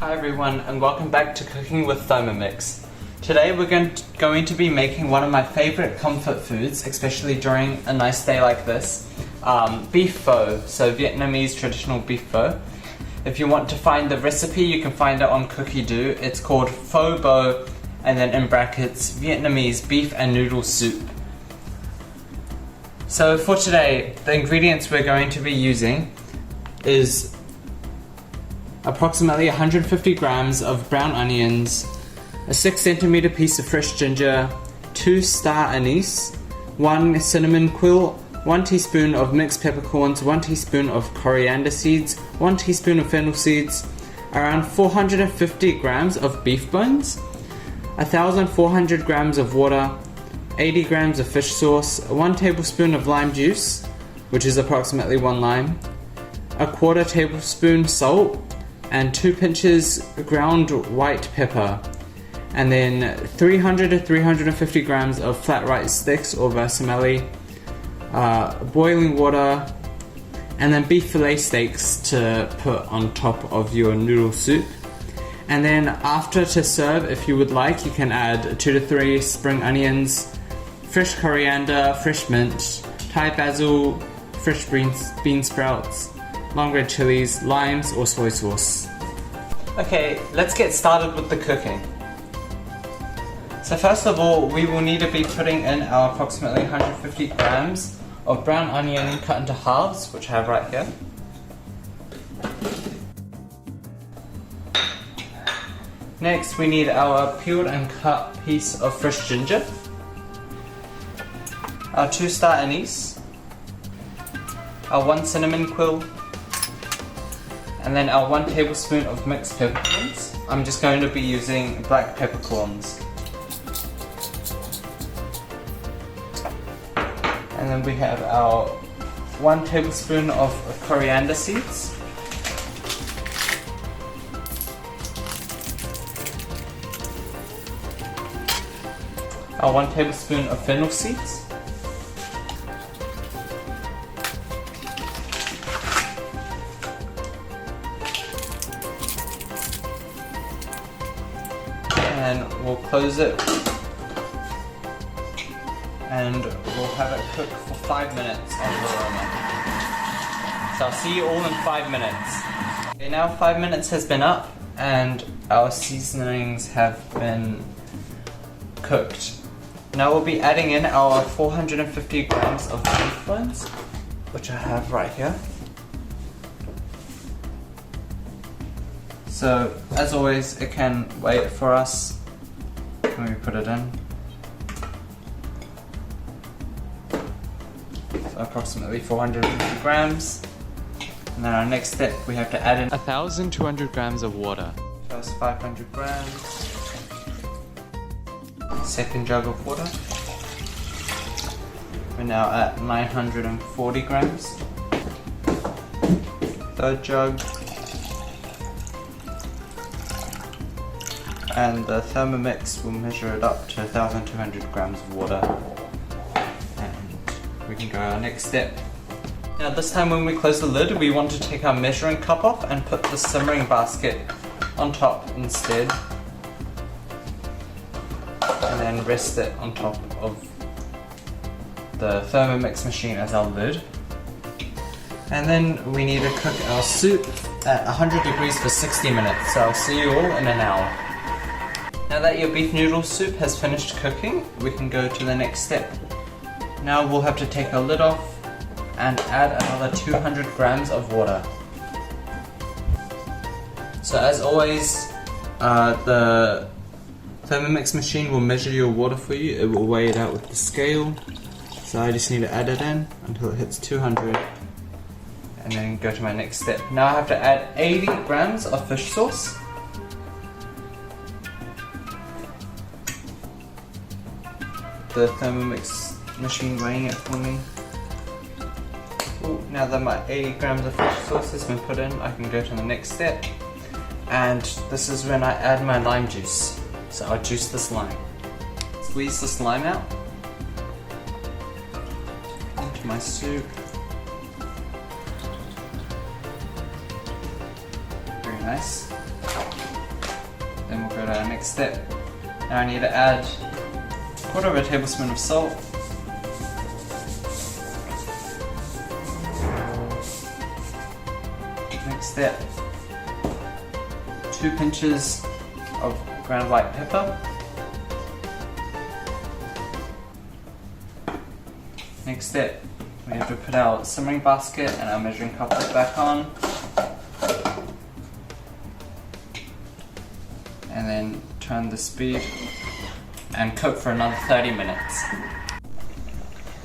Hi everyone, and welcome back to Cooking with Thermomix. Today we're going to be making one of my favorite comfort foods, especially during a nice day like this, beef pho, so Vietnamese traditional beef pho. If you want to find the recipe, you can find it on Cookie Do. It's called pho bo, and then in brackets, Vietnamese beef and noodle soup. So for today, the ingredients we're going to be using is approximately 150 grams of brown onions, a 6 centimeter piece of fresh ginger, 2 star anise, 1 cinnamon quill, 1 teaspoon of mixed peppercorns, 1 teaspoon of coriander seeds, 1 teaspoon of fennel seeds, around 450 grams of beef bones, 1,400 grams of water, 80 grams of fish sauce, 1 tablespoon of lime juice, which is approximately 1 lime, a quarter tablespoon salt, and 2 pinches ground white pepper, and then 300 to 350 grams of flat rice sticks or vermicelli, boiling water, and then beef fillet steaks to put on top of your noodle soup. And then after to serve, if you would like, you can add 2 to 3 spring onions, fresh coriander, fresh mint, Thai basil, fresh bean sprouts, long red chilies, limes, or soy sauce. Okay, let's get started with the cooking. So first of all, we will need to be putting in our approximately 150 grams of brown onion cut into halves, which I have right here. Next, we need our peeled and cut piece of fresh ginger, our 2 star anise, our 1 cinnamon quill, and then our 1 tablespoon of mixed peppercorns. I'm just going to be using black peppercorns. And then we have our 1 tablespoon of coriander seeds, our 1 tablespoon of fennel seeds, and we'll close it and we'll have it cook for 5 minutes on low aroma. So I'll see you all in 5 minutes. Okay, now 5 minutes has been up and our seasonings have been cooked. Now we'll be adding in our 450 grams of beef bones, which I have right here. So, as always, it can wait for us when we put it in. So approximately 450 grams. And then our next step, we have to add in 1,200 grams of water. First 500 grams. Second jug of water. We're now at 940 grams. Third jug. And the Thermomix will measure it up to 1,200 grams of water. And we can go our next step. Now this time when we close the lid, we want to take our measuring cup off and put the simmering basket on top instead. And then rest it on top of the Thermomix machine as our lid. And then we need to cook our soup at 100 degrees for 60 minutes. So I'll see you all in an hour. Now that your beef noodle soup has finished cooking, we can go to the next step. Now we'll have to take our lid off and add another 200 grams of water. So as always, the Thermomix machine will measure your water for you. It will weigh it out with the scale. So I just need to add it in until it hits 200 and then go to my next step. Now I have to add 80 grams of fish sauce. The Thermomix machine weighing it for me. Ooh, now that my 80 grams of fish sauce has been put in, I can go to the next step. And this is when I add my lime juice. So I'll juice this lime. Squeeze this lime out into my soup. Very nice. to next step. Now I need to add 1/4 tablespoon of salt. Next step, 2 pinches of ground white pepper. Next step, we have to put our simmering basket and our measuring cup back on. And then turn the speed and cook for another 30 minutes.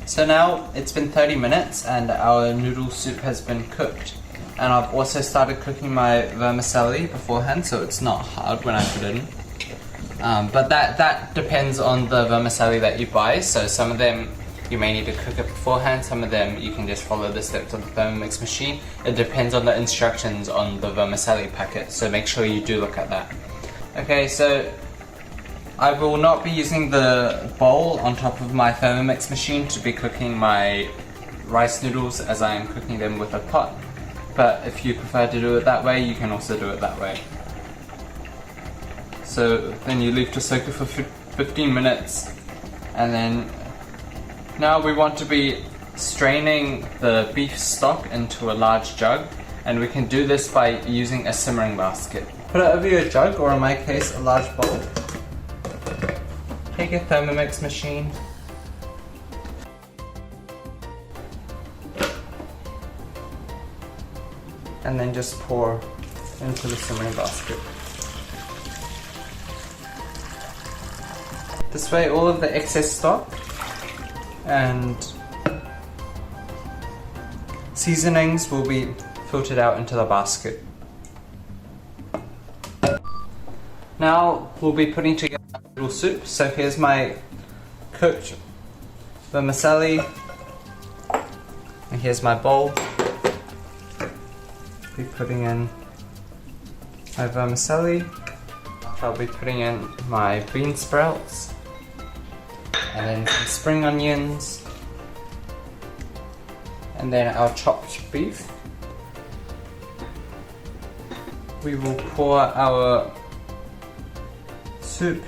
So now it's been 30 minutes and our noodle soup has been cooked. And I've also started cooking my vermicelli beforehand, so it's not hard when I put it in. But that depends on the vermicelli that you buy. So some of them you may need to cook it beforehand, some of them you can just follow the steps of the Thermomix machine. It depends on the instructions on the vermicelli packet, so make sure you do look at that. Okay, so I will not be using the bowl on top of my Thermomix machine to be cooking my rice noodles, as I am cooking them with a pot. But if you prefer to do it that way, you can also do it that way. So then you leave to soak it for 15 minutes, and then now we want to be straining the beef stock into a large jug, and we can do this by using a simmering basket. Put it over your jug, or in my case, a large bowl. Take a Thermomix machine. And then just pour into the simmering basket. This way all of the excess stock and seasonings will be filtered out into the basket. Now we'll be putting together a noodle soup. So here's my cooked vermicelli, and here's my bowl. Be putting in my vermicelli. I'll be putting in my bean sprouts, and then some spring onions, and then our chopped beef. We will pour our soup